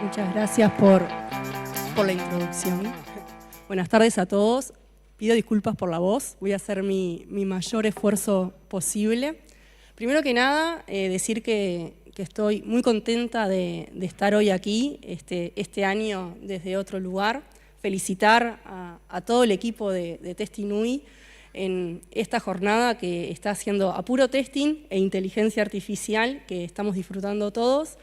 Muchas gracias por la introducción. Buenas tardes a todos. Pido disculpas por la voz. Voy a hacer mi mayor esfuerzo posible. Primero que nada, decir que estoy muy contenta de estar hoy aquí, este año desde otro lugar. Felicitar a todo el equipo de Testinui en esta jornada que está haciendo a puro testing e inteligencia artificial, que estamos disfrutando todos.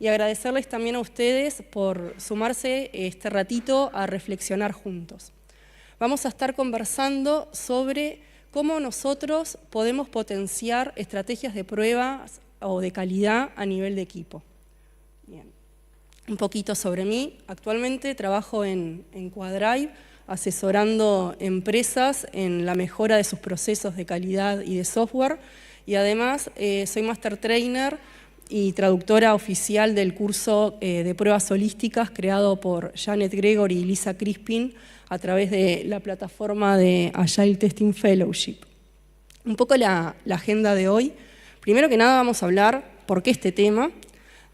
Y agradecerles también a ustedes por sumarse este ratito a reflexionar juntos. Vamos a estar conversando sobre cómo nosotros podemos potenciar estrategias de pruebas o de calidad a nivel de equipo. Bien. Un poquito sobre mí. Actualmente trabajo en Quadrive, asesorando empresas en la mejora de sus procesos de calidad y de software. Y además soy Master Trainer y traductora oficial del curso de pruebas holísticas creado por Janet Gregory y Lisa Crispin a través de la plataforma de Agile Testing Fellowship. Un poco la agenda de hoy. Primero que nada vamos a hablar por qué este tema.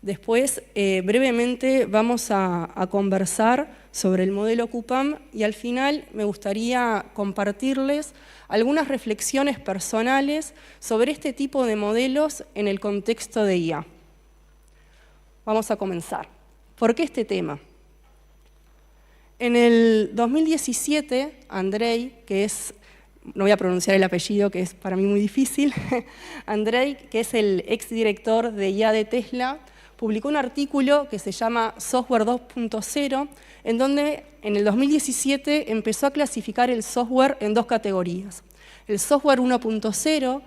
Después, brevemente, vamos a conversar sobre el modelo CUPAM y al final me gustaría compartirles algunas reflexiones personales sobre este tipo de modelos en el contexto de IA. Vamos a comenzar. ¿Por qué este tema? En el 2017, Andrei, que es, no voy a pronunciar el apellido, que es para mí muy difícil, Andrei, que es el exdirector de IA de Tesla, publicó un artículo que se llama Software 2.0, en donde en el 2017 empezó a clasificar el software en dos categorías. El software 1.0,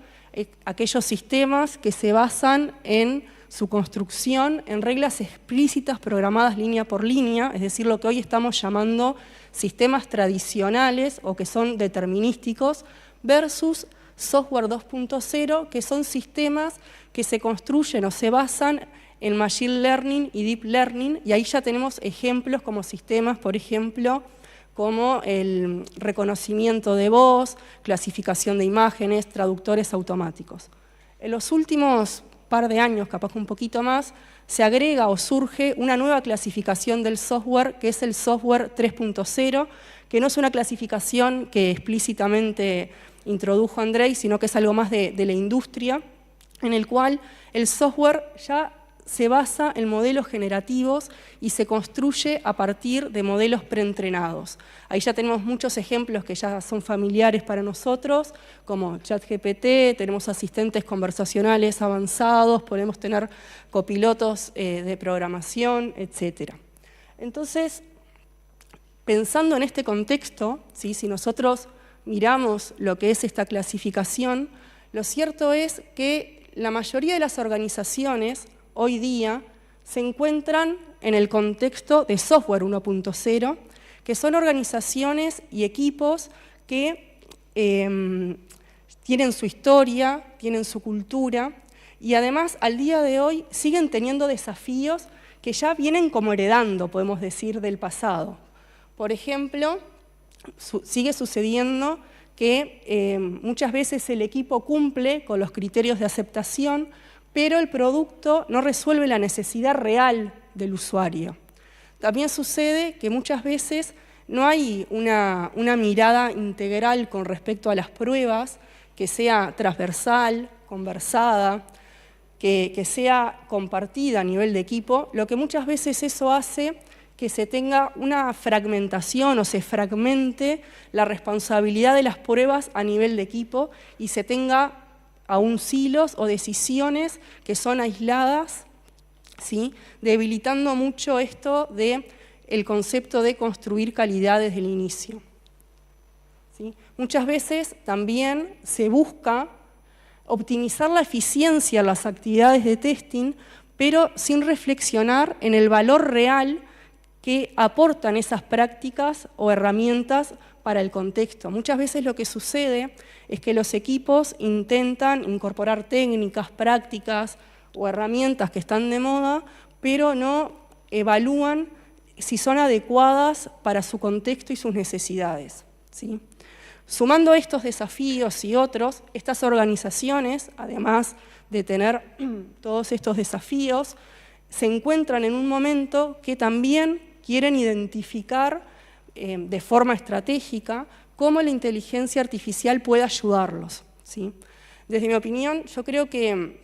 aquellos sistemas que se basan en su construcción en reglas explícitas programadas línea por línea, es decir, lo que hoy estamos llamando sistemas tradicionales o que son determinísticos, versus software 2.0, que son sistemas que se construyen o se basan en Machine Learning y Deep Learning, y ahí ya tenemos ejemplos como sistemas, por ejemplo, como el reconocimiento de voz, clasificación de imágenes, traductores automáticos. En los últimos par de años, capaz un poquito más, se agrega o surge una nueva clasificación del software, que es el software 3.0, que no es una clasificación que explícitamente introdujo Andrei, sino que es algo más de la industria, en el cual el software ya se basa en modelos generativos y se construye a partir de modelos preentrenados. Ahí ya tenemos muchos ejemplos que ya son familiares para nosotros, como ChatGPT, tenemos asistentes conversacionales avanzados, podemos tener copilotos de programación, etc. Entonces, pensando en este contexto, ¿sí? Si nosotros miramos lo que es esta clasificación, lo cierto es que la mayoría de las organizaciones hoy día se encuentran en el contexto de software 1.0, que son organizaciones y equipos que tienen su historia, tienen su cultura, y además al día de hoy siguen teniendo desafíos que ya vienen como heredando, podemos decir, del pasado. Por ejemplo, sigue sucediendo que muchas veces el equipo cumple con los criterios de aceptación, pero el producto no resuelve la necesidad real del usuario. También sucede que muchas veces no hay una mirada integral con respecto a las pruebas, que sea transversal, conversada, que sea compartida a nivel de equipo, lo que muchas veces eso hace que se tenga una fragmentación o se fragmente la responsabilidad de las pruebas a nivel de equipo y se tenga aún silos o decisiones que son aisladas, ¿sí? Debilitando mucho esto del concepto de construir calidad desde el inicio. ¿Sí? Muchas veces también se busca optimizar la eficiencia en las actividades de testing, pero sin reflexionar en el valor real que aportan esas prácticas o herramientas para el contexto. Muchas veces lo que sucede es que los equipos intentan incorporar técnicas, prácticas o herramientas que están de moda, pero no evalúan si son adecuadas para su contexto y sus necesidades, ¿sí? Sumando estos desafíos y otros, estas organizaciones, además de tener todos estos desafíos, se encuentran en un momento que también quieren identificar de forma estratégica cómo la inteligencia artificial puede ayudarlos, ¿sí? Desde mi opinión, yo creo que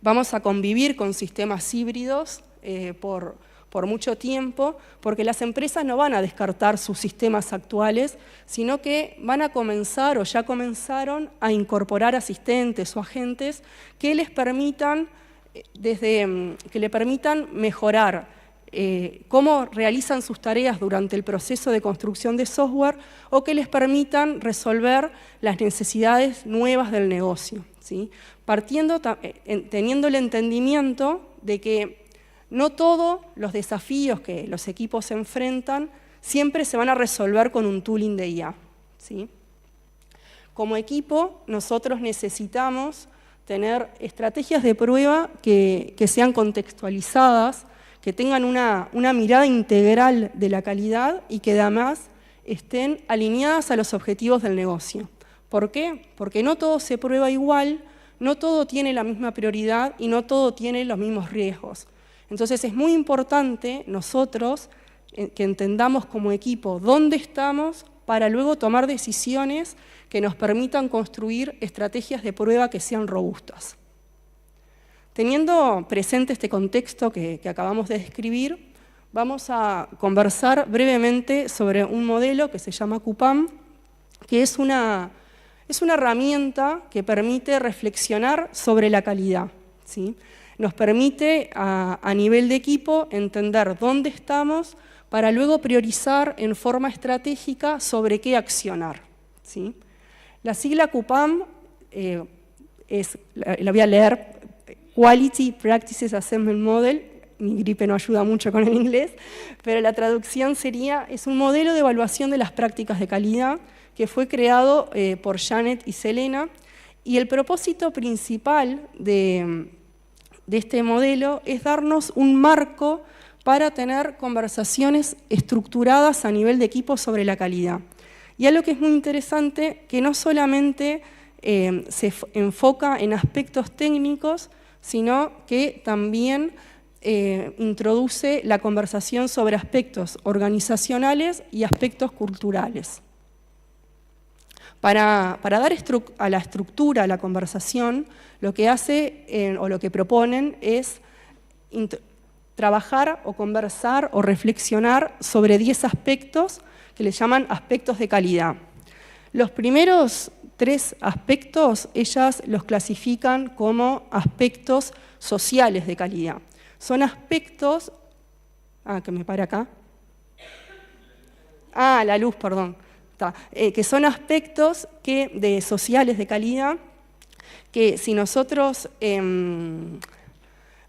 vamos a convivir con sistemas híbridos por mucho tiempo, porque las empresas no van a descartar sus sistemas actuales, sino que van a comenzar o ya comenzaron a incorporar asistentes o agentes que les permitan, mejorar cómo realizan sus tareas durante el proceso de construcción de software o que les permitan resolver las necesidades nuevas del negocio, ¿sí? Teniendo el entendimiento de que no todos los desafíos que los equipos se enfrentan siempre se van a resolver con un tooling de IA, ¿sí? Como equipo, nosotros necesitamos tener estrategias de prueba que sean contextualizadas, que tengan una mirada integral de la calidad y que además estén alineadas a los objetivos del negocio. ¿Por qué? Porque no todo se prueba igual, no todo tiene la misma prioridad y no todo tiene los mismos riesgos. Entonces es muy importante nosotros que entendamos como equipo dónde estamos para luego tomar decisiones que nos permitan construir estrategias de prueba que sean robustas. Teniendo presente este contexto que acabamos de describir, vamos a conversar brevemente sobre un modelo que se llama CUPAM, que es una herramienta que permite reflexionar sobre la calidad, ¿sí? Nos permite a nivel de equipo entender dónde estamos para luego priorizar en forma estratégica sobre qué accionar, ¿sí? La sigla CUPAM la voy a leer, Quality Practices Assessment Model. Mi gripe no ayuda mucho con el inglés, pero la traducción sería, es un modelo de evaluación de las prácticas de calidad que fue creado por Janet y Selena, y el propósito principal de este modelo es darnos un marco para tener conversaciones estructuradas a nivel de equipo sobre la calidad. Y algo que es muy interesante, que no solamente se enfoca en aspectos técnicos, sino que también introduce la conversación sobre aspectos organizacionales y aspectos culturales. Para dar a la estructura a la conversación, lo que hace o lo que proponen es trabajar o conversar o reflexionar sobre 10 aspectos que le llaman aspectos de calidad. Los primeros 3 aspectos, ellas los clasifican como aspectos sociales de calidad. Son aspectos... que me para acá. La luz, perdón. Que son aspectos sociales de calidad que si nosotros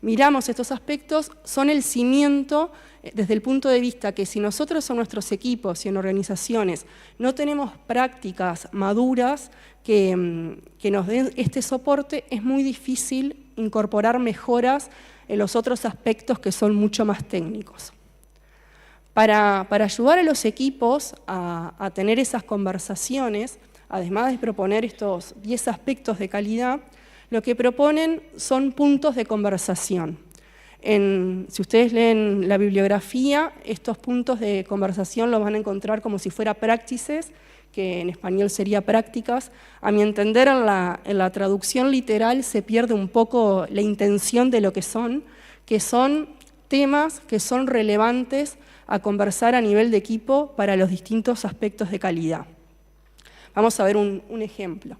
miramos estos aspectos, son el cimiento desde el punto de vista que si nosotros en nuestros equipos y en organizaciones no tenemos prácticas maduras que nos den este soporte, es muy difícil incorporar mejoras en los otros aspectos que son mucho más técnicos. Para ayudar a los equipos a tener esas conversaciones, además de proponer estos 10 aspectos de calidad, lo que proponen son puntos de conversación. Si ustedes leen la bibliografía, estos puntos de conversación los van a encontrar como si fuera practices, que en español sería prácticas. A mi entender, en la traducción literal se pierde un poco la intención de lo que son temas que son relevantes a conversar a nivel de equipo para los distintos aspectos de calidad. Vamos a ver un ejemplo.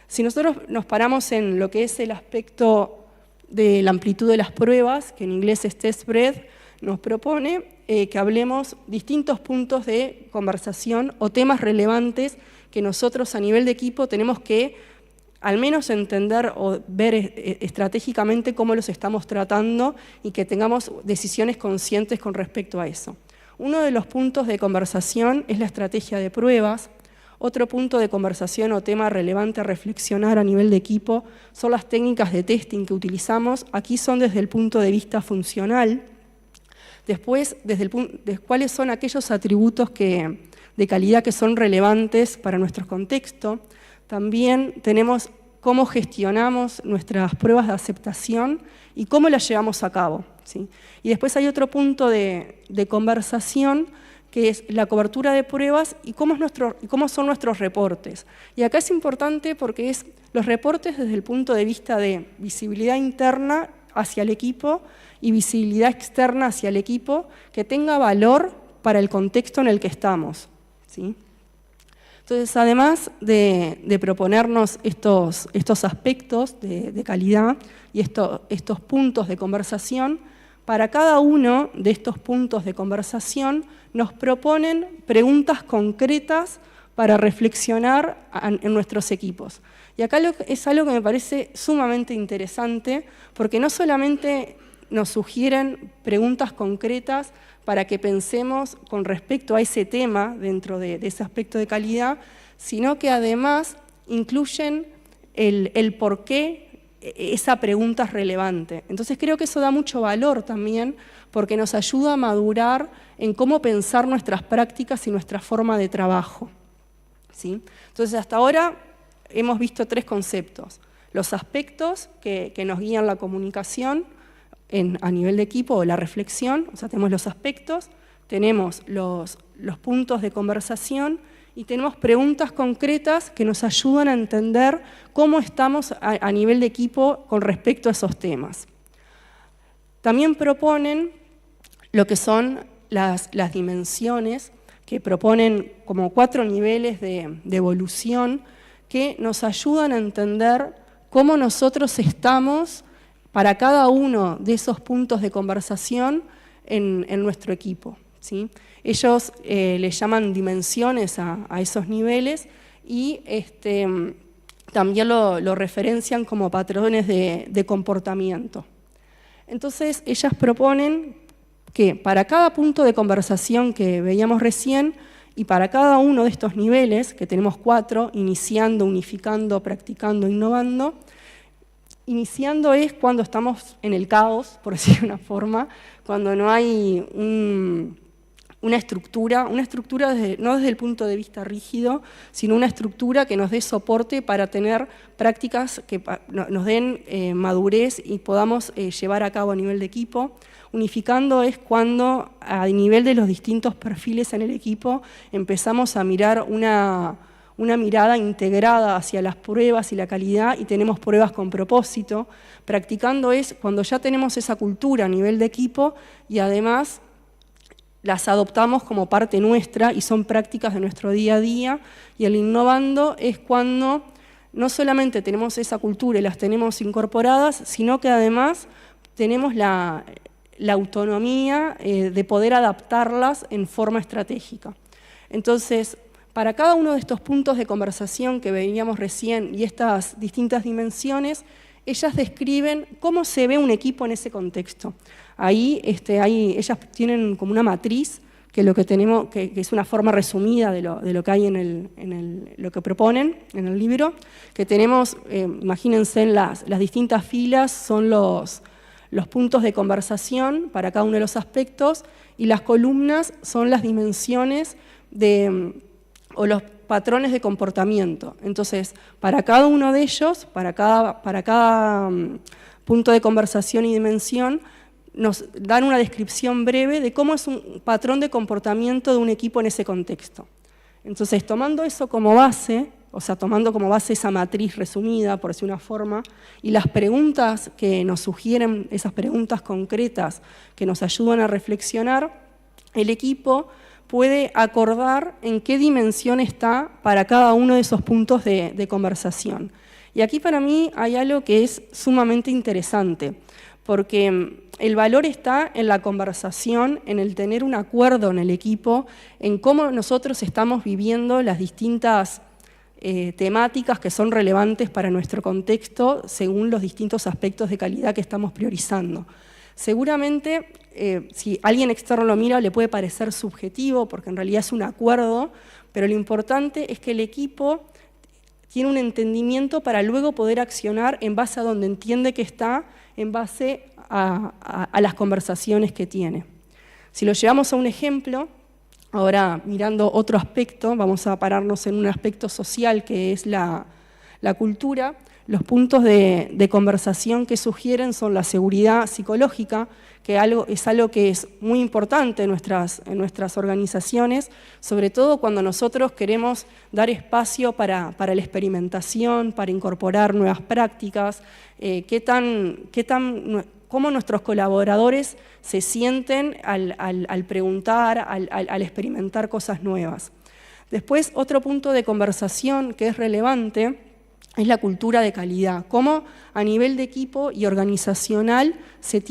Si nosotros nos paramos en lo que es el aspecto de la amplitud de las pruebas, que en inglés es test breadth, nos propone que hablemos distintos puntos de conversación o temas relevantes que nosotros a nivel de equipo tenemos que al menos entender o ver estratégicamente cómo los estamos tratando y que tengamos decisiones conscientes con respecto a eso. Uno de los puntos de conversación es la estrategia de pruebas. Otro punto de conversación o tema relevante a reflexionar a nivel de equipo son las técnicas de testing que utilizamos. Aquí son desde el punto de vista funcional. Después, cuáles son aquellos atributos de calidad que son relevantes para nuestro contexto. También tenemos cómo gestionamos nuestras pruebas de aceptación y cómo las llevamos a cabo, ¿sí? Y después hay otro punto de conversación, que es la cobertura de pruebas y cómo son nuestros reportes. Y acá es importante porque es los reportes desde el punto de vista de visibilidad interna hacia el equipo y visibilidad externa hacia el equipo que tenga valor para el contexto en el que estamos, ¿sí? Entonces, además de proponernos estos aspectos de calidad y estos puntos de conversación, para cada uno de estos puntos de conversación nos proponen preguntas concretas para reflexionar en nuestros equipos. Y acá es algo que me parece sumamente interesante, porque no solamente nos sugieren preguntas concretas para que pensemos con respecto a ese tema dentro de ese aspecto de calidad, sino que además incluyen el por qué esa pregunta es relevante. Entonces creo que eso da mucho valor también, porque nos ayuda a madurar en cómo pensar nuestras prácticas y nuestra forma de trabajo, ¿sí? Entonces hasta ahora hemos visto 3 conceptos: los aspectos que nos guían la comunicación a nivel de equipo, o la reflexión, o sea, tenemos los aspectos, tenemos los puntos de conversación y tenemos preguntas concretas que nos ayudan a entender cómo estamos a nivel de equipo con respecto a esos temas. También proponen lo que son las dimensiones, que proponen como 4 niveles de evolución que nos ayudan a entender cómo nosotros estamos para cada uno de esos puntos de conversación en nuestro equipo, ¿sí? Ellos le llaman dimensiones a esos niveles y también lo referencian como patrones de comportamiento. Entonces, ellas proponen que para cada punto de conversación que veíamos recién y para cada uno de estos niveles, que tenemos 4, iniciando, unificando, practicando, innovando, iniciando es cuando estamos en el caos, por decir de una forma, cuando no hay una estructura no desde el punto de vista rígido, sino una estructura que nos dé soporte para tener prácticas que nos den madurez y podamos llevar a cabo a nivel de equipo. Unificando es cuando a nivel de los distintos perfiles en el equipo empezamos a mirar una mirada integrada hacia las pruebas y la calidad y tenemos pruebas con propósito. Practicando es cuando ya tenemos esa cultura a nivel de equipo y además las adoptamos como parte nuestra y son prácticas de nuestro día a día. Y el innovando es cuando no solamente tenemos esa cultura y las tenemos incorporadas, sino que además tenemos la autonomía de poder adaptarlas en forma estratégica. Entonces, para cada uno de estos puntos de conversación que veíamos recién y estas distintas dimensiones, ellas describen cómo se ve un equipo en ese contexto. Ahí ellas tienen como una matriz que lo que tenemos, que es una forma resumida de lo que hay en lo que proponen en el libro, que tenemos, imagínense, en las distintas filas son los puntos de conversación para cada uno de los aspectos y las columnas son las dimensiones o los patrones de comportamiento. Entonces, para cada uno de ellos, para cada punto de conversación y dimensión, nos dan una descripción breve de cómo es un patrón de comportamiento de un equipo en ese contexto. Entonces, tomando eso como base, o sea, tomando como base esa matriz resumida, por decir una forma, y las preguntas que nos sugieren, esas preguntas concretas que nos ayudan a reflexionar, el equipo puede acordar en qué dimensión está para cada uno de esos puntos de conversación. Y aquí para mí hay algo que es sumamente interesante, porque el valor está en la conversación, en el tener un acuerdo en el equipo, en cómo nosotros estamos viviendo las distintas temáticas que son relevantes para nuestro contexto según los distintos aspectos de calidad que estamos priorizando. Seguramente, si alguien externo lo mira, le puede parecer subjetivo, porque en realidad es un acuerdo, pero lo importante es que el equipo tiene un entendimiento para luego poder accionar en base a donde entiende que está, en base a las conversaciones que tiene. Si lo llevamos a un ejemplo, ahora mirando otro aspecto, vamos a pararnos en un aspecto social que es la cultura. Los puntos de conversación que sugieren son la seguridad psicológica, que es algo que es muy importante en nuestras organizaciones, sobre todo cuando nosotros queremos dar espacio para la experimentación, para incorporar nuevas prácticas, cómo nuestros colaboradores se sienten al preguntar, al experimentar cosas nuevas. Después, otro punto de conversación que es relevante es la cultura de calidad, cómo a nivel de equipo y organizacional se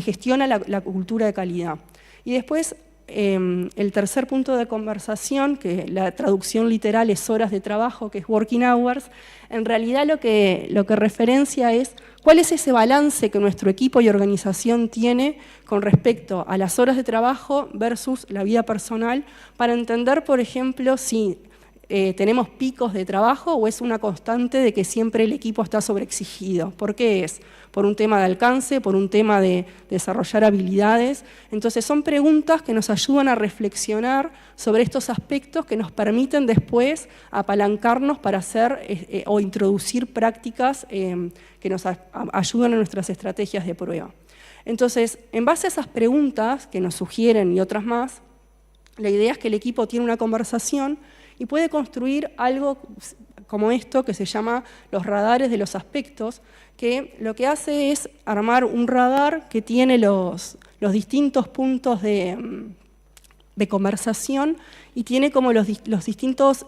gestiona la cultura de calidad. Y después, el tercer punto de conversación, que la traducción literal es horas de trabajo, que es working hours, en realidad lo que referencia es cuál es ese balance que nuestro equipo y organización tiene con respecto a las horas de trabajo versus la vida personal, para entender, por ejemplo, si tenemos picos de trabajo o es una constante de que siempre el equipo está sobreexigido. ¿Por qué es? Por un tema de alcance, por un tema de desarrollar habilidades. Entonces son preguntas que nos ayudan a reflexionar sobre estos aspectos que nos permiten después apalancarnos para hacer o introducir prácticas que nos ayudan en nuestras estrategias de prueba. Entonces, en base a esas preguntas que nos sugieren y otras más, la idea es que el equipo tiene una conversación y puede construir algo como esto que se llama los radares de los aspectos, que lo que hace es armar un radar que tiene los distintos puntos de conversación y tiene como los distintos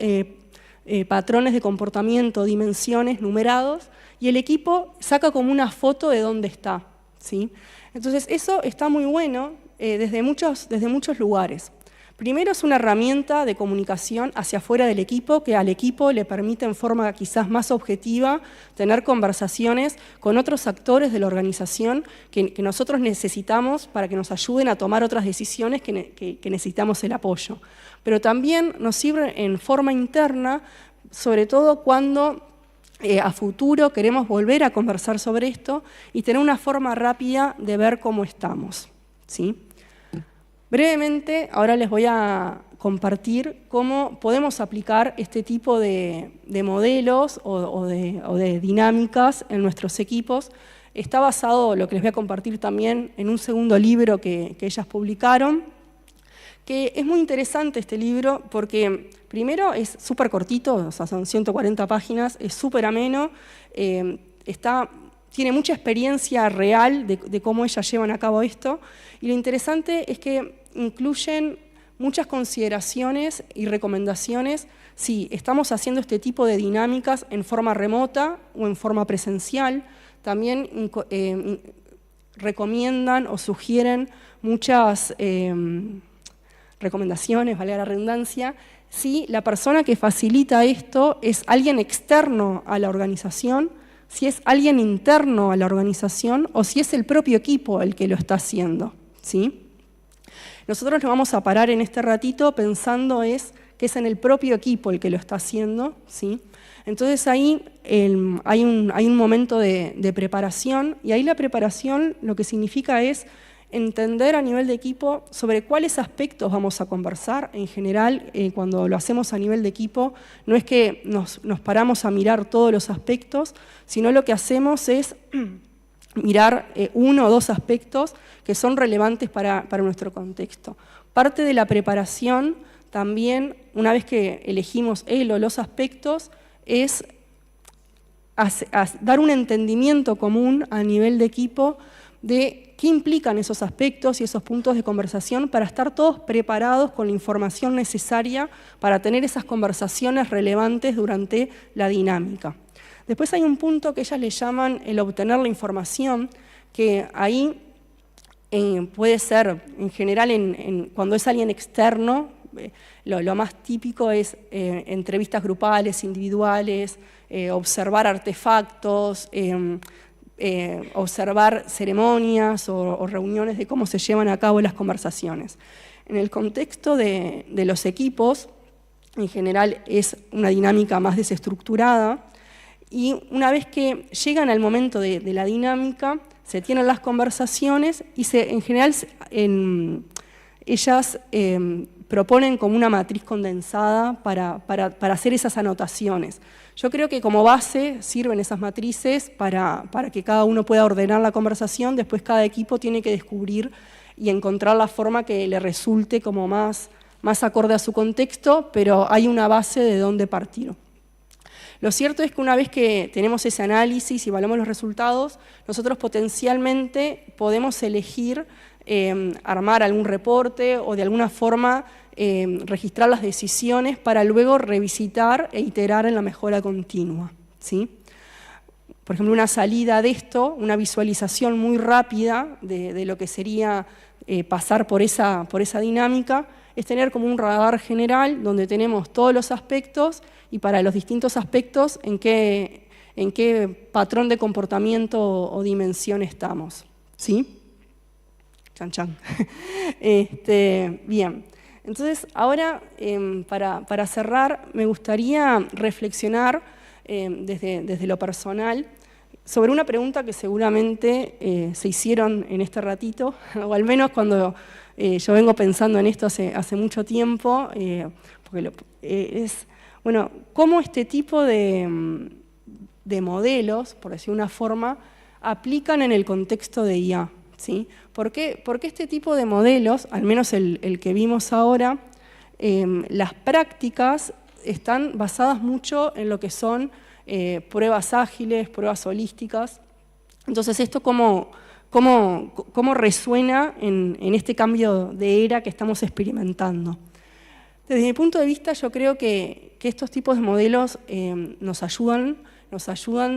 patrones de comportamiento, dimensiones numerados, y el equipo saca como una foto de dónde está, ¿sí? Entonces eso está muy bueno desde muchos lugares. Primero, es una herramienta de comunicación hacia afuera del equipo, que al equipo le permite en forma quizás más objetiva tener conversaciones con otros actores de la organización que nosotros necesitamos para que nos ayuden a tomar otras decisiones que necesitamos el apoyo. Pero también nos sirve en forma interna, sobre todo cuando a futuro queremos volver a conversar sobre esto y tener una forma rápida de ver cómo estamos, ¿sí? Brevemente, ahora les voy a compartir cómo podemos aplicar este tipo de modelos o de dinámicas en nuestros equipos. Está basado, lo que les voy a compartir también, en un segundo libro que ellas publicaron, que es muy interesante este libro porque primero es súper cortito, o sea, son 140 páginas, es súper ameno, tiene mucha experiencia real de cómo ellas llevan a cabo esto, y lo interesante es que incluyen muchas consideraciones y recomendaciones si estamos haciendo este tipo de dinámicas en forma remota o en forma presencial. También recomiendan o sugieren muchas recomendaciones, valga la redundancia, si la persona que facilita esto es alguien externo a la organización, si es alguien interno a la organización o si es el propio equipo el que lo está haciendo, ¿sí? Nosotros nos vamos a parar en este ratito pensando que es en el propio equipo el que lo está haciendo, ¿sí? Entonces ahí hay un momento de preparación, y ahí la preparación lo que significa es entender a nivel de equipo sobre cuáles aspectos vamos a conversar. En general, cuando lo hacemos a nivel de equipo, no es que nos paramos a mirar todos los aspectos, sino lo que hacemos es mirar uno o dos aspectos que son relevantes para nuestro contexto. Parte de la preparación también, una vez que elegimos el o los aspectos, es dar un entendimiento común a nivel de equipo de qué implican esos aspectos y esos puntos de conversación para estar todos preparados con la información necesaria para tener esas conversaciones relevantes durante la dinámica. Después hay un punto que ellas le llaman el obtener la información, que ahí puede ser, en general, cuando es alguien externo, lo más típico es entrevistas grupales, individuales, observar artefactos, observar ceremonias o reuniones de cómo se llevan a cabo las conversaciones. En el contexto de los equipos, en general es una dinámica más desestructurada, y una vez que llegan al momento de la dinámica, se tienen las conversaciones y en general ellas proponen como una matriz condensada para hacer esas anotaciones. Yo creo que como base sirven esas matrices para que cada uno pueda ordenar la conversación, después cada equipo tiene que descubrir y encontrar la forma que le resulte como más acorde a su contexto, pero hay una base de dónde partir. Lo cierto es que una vez que tenemos ese análisis y evaluamos los resultados, nosotros potencialmente podemos elegir armar algún reporte o de alguna forma registrar las decisiones para luego revisitar e iterar en la mejora continua, ¿sí? Por ejemplo, una salida de esto, una visualización muy rápida de lo que sería pasar por esa dinámica, es tener como un radar general donde tenemos todos los aspectos y para los distintos aspectos en qué patrón de comportamiento o dimensión estamos, ¿sí? Chan, chan. Bien, entonces ahora para cerrar me gustaría reflexionar desde lo personal sobre una pregunta que seguramente se hicieron en este ratito, o al menos cuando yo vengo pensando en esto hace mucho tiempo, porque bueno, cómo este tipo de modelos, por decir una forma, aplican en el contexto de IA, ¿sí? ¿Por qué este tipo de modelos, al menos el que vimos ahora, las prácticas están basadas mucho en lo que son pruebas ágiles, pruebas holísticas? Entonces, ¿esto cómo resuena en este cambio de era que estamos experimentando? Desde mi punto de vista, yo creo que estos tipos de modelos nos ayudan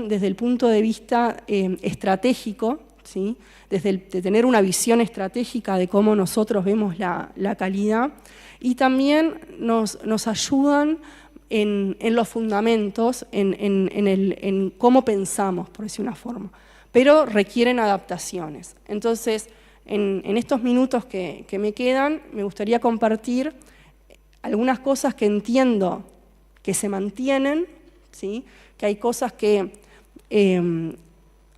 desde el punto de vista estratégico, ¿sí? De tener una visión estratégica de cómo nosotros vemos la calidad, y también nos ayudan en los fundamentos, en cómo pensamos, por decir una forma, pero requieren adaptaciones. Entonces, en estos minutos que me quedan, me gustaría compartir algunas cosas que entiendo que se mantienen, ¿sí? Que hay cosas que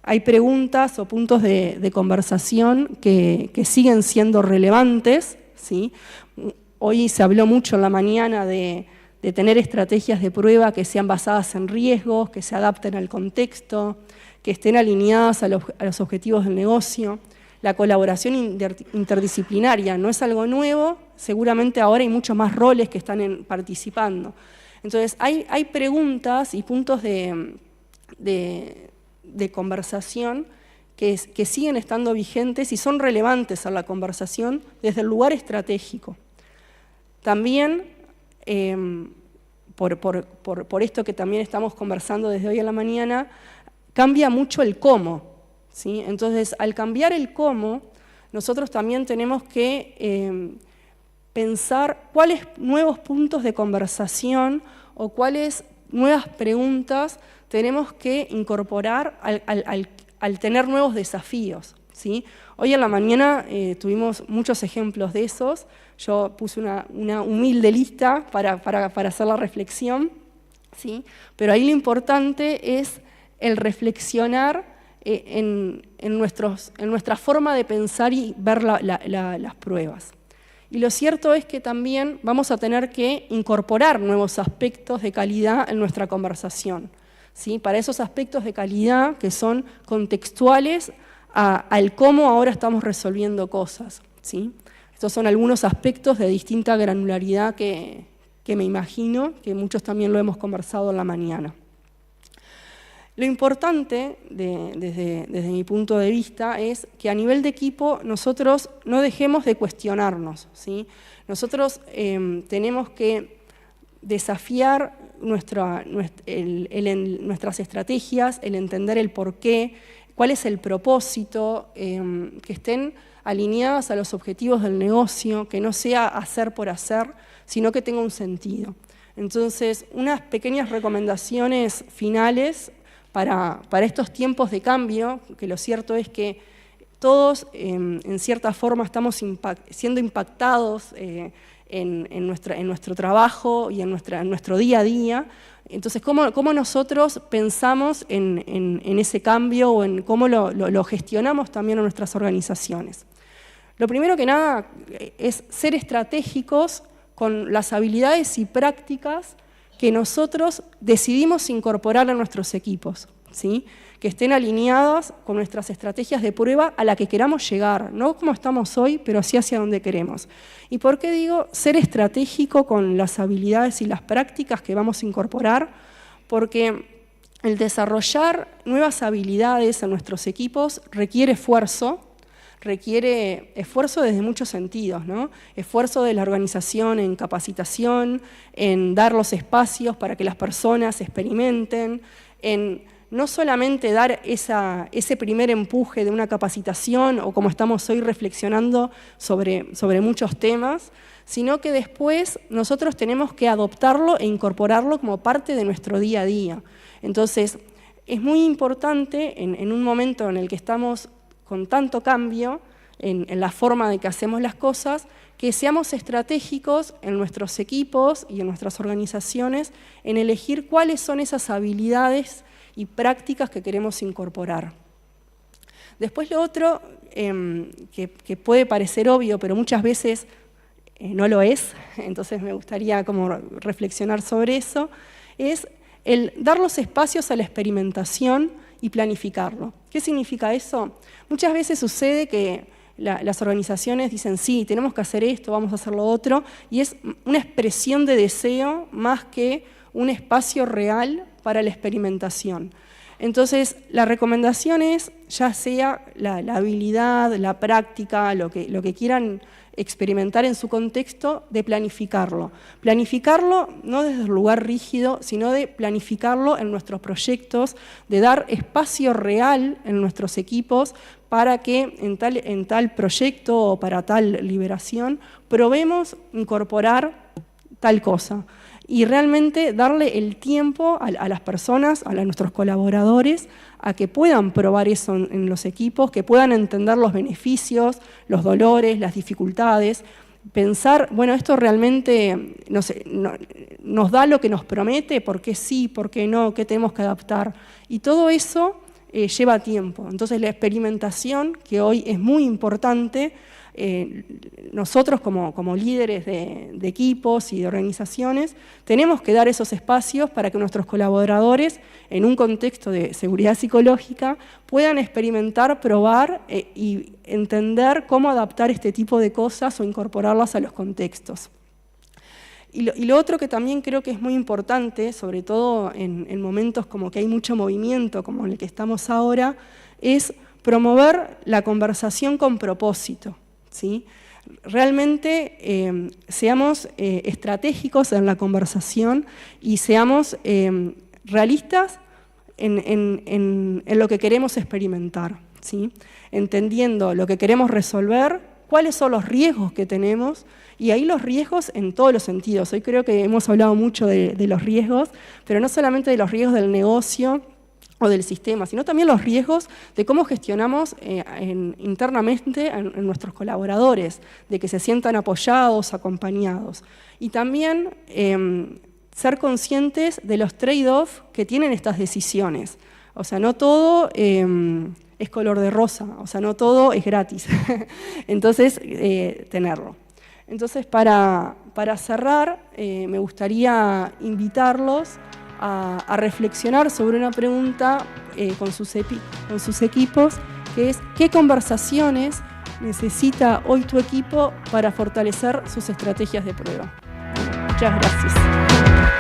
hay preguntas o puntos de conversación que siguen siendo relevantes, ¿sí? Hoy se habló mucho en la mañana de tener estrategias de prueba que sean basadas en riesgos, que se adapten al contexto, que estén alineadas a los objetivos del negocio. La colaboración interdisciplinaria no es algo nuevo, seguramente ahora hay muchos más roles que están participando. Entonces, hay preguntas y puntos de conversación que siguen estando vigentes y son relevantes a la conversación desde el lugar estratégico. También, por esto que también estamos conversando desde hoy a la mañana, cambia mucho el cómo, ¿sí? Entonces, al cambiar el cómo, nosotros también tenemos que pensar cuáles nuevos puntos de conversación o cuáles nuevas preguntas tenemos que incorporar al tener nuevos desafíos, ¿sí? Hoy en la mañana tuvimos muchos ejemplos de esos. Yo puse una humilde lista para hacer la reflexión, ¿sí? Pero ahí lo importante es el reflexionar en nuestra forma de pensar y ver las pruebas. Y lo cierto es que también vamos a tener que incorporar nuevos aspectos de calidad en nuestra conversación, ¿sí? Para esos aspectos de calidad que son contextuales al cómo ahora estamos resolviendo cosas, ¿sí? Estos son algunos aspectos de distinta granularidad que me imagino que muchos también lo hemos conversado en la mañana. Lo importante, desde mi punto de vista, es que a nivel de equipo nosotros no dejemos de cuestionarnos, ¿sí? Nosotros tenemos que desafiar nuestras estrategias, el entender el porqué, cuál es el propósito, que estén alineadas a los objetivos del negocio, que no sea hacer por hacer, sino que tenga un sentido. Entonces, unas pequeñas recomendaciones finales para estos tiempos de cambio, que lo cierto es que todos en cierta forma estamos siendo impactados en nuestro trabajo y en nuestro día a día. Entonces, ¿cómo nosotros pensamos en ese cambio o en cómo lo gestionamos también en nuestras organizaciones? Lo primero que nada es ser estratégicos con las habilidades y prácticas que nosotros decidimos incorporar a nuestros equipos, ¿sí? Que estén alineadas con nuestras estrategias de prueba a la que queramos llegar, no como estamos hoy, pero sí hacia donde queremos. ¿Y por qué digo ser estratégico con las habilidades y las prácticas que vamos a incorporar? Porque el desarrollar nuevas habilidades en nuestros equipos requiere esfuerzo desde muchos sentidos, ¿no? Esfuerzo de la organización en capacitación, en dar los espacios para que las personas experimenten, en no solamente dar ese primer empuje de una capacitación o como estamos hoy reflexionando sobre muchos temas, sino que después nosotros tenemos que adoptarlo e incorporarlo como parte de nuestro día a día. Entonces, es muy importante en un momento en el que estamos con tanto cambio en la forma de que hacemos las cosas, que seamos estratégicos en nuestros equipos y en nuestras organizaciones en elegir cuáles son esas habilidades y prácticas que queremos incorporar. Después lo otro, que puede parecer obvio, pero muchas veces no lo es, entonces me gustaría como reflexionar sobre eso, es el dar los espacios a la experimentación y planificarlo. ¿Qué significa eso? Muchas veces sucede que las organizaciones dicen, sí, tenemos que hacer esto, vamos a hacer lo otro, y es una expresión de deseo más que un espacio real para la experimentación. Entonces, la recomendación es, ya sea la habilidad, la práctica, lo que quieran experimentar en su contexto, de planificarlo. Planificarlo no desde el lugar rígido, sino de planificarlo en nuestros proyectos, de dar espacio real en nuestros equipos para que en tal proyecto o para tal liberación probemos incorporar tal cosa. Y realmente darle el tiempo a las personas, a nuestros colaboradores, a que puedan probar eso en los equipos, que puedan entender los beneficios, los dolores, las dificultades, pensar, bueno, esto realmente nos da lo que nos promete, ¿por qué sí, por qué no, qué tenemos que adaptar? Y todo eso lleva tiempo. Entonces la experimentación, que hoy es muy importante, nosotros como líderes de equipos y de organizaciones tenemos que dar esos espacios para que nuestros colaboradores en un contexto de seguridad psicológica puedan experimentar, probar y entender cómo adaptar este tipo de cosas o incorporarlas a los contextos. Y lo otro que también creo que es muy importante, sobre todo en momentos como que hay mucho movimiento como en el que estamos ahora, es promover la conversación con propósito. ¿Sí? Realmente seamos estratégicos en la conversación y seamos realistas en lo que queremos experimentar, ¿sí? Entendiendo lo que queremos resolver, cuáles son los riesgos que tenemos, y ahí los riesgos en todos los sentidos. Hoy creo que hemos hablado mucho de los riesgos, pero no solamente de los riesgos del negocio o del sistema, sino también los riesgos de cómo gestionamos internamente en nuestros colaboradores, de que se sientan apoyados, acompañados. Y también ser conscientes de los trade-off que tienen estas decisiones. O sea, no todo es color de rosa, o sea, no todo es gratis. Entonces, tenerlo. Entonces, para cerrar, me gustaría invitarlos a reflexionar sobre una pregunta con sus equipos, que es ¿qué conversaciones necesita hoy tu equipo para fortalecer sus estrategias de prueba? Muchas gracias.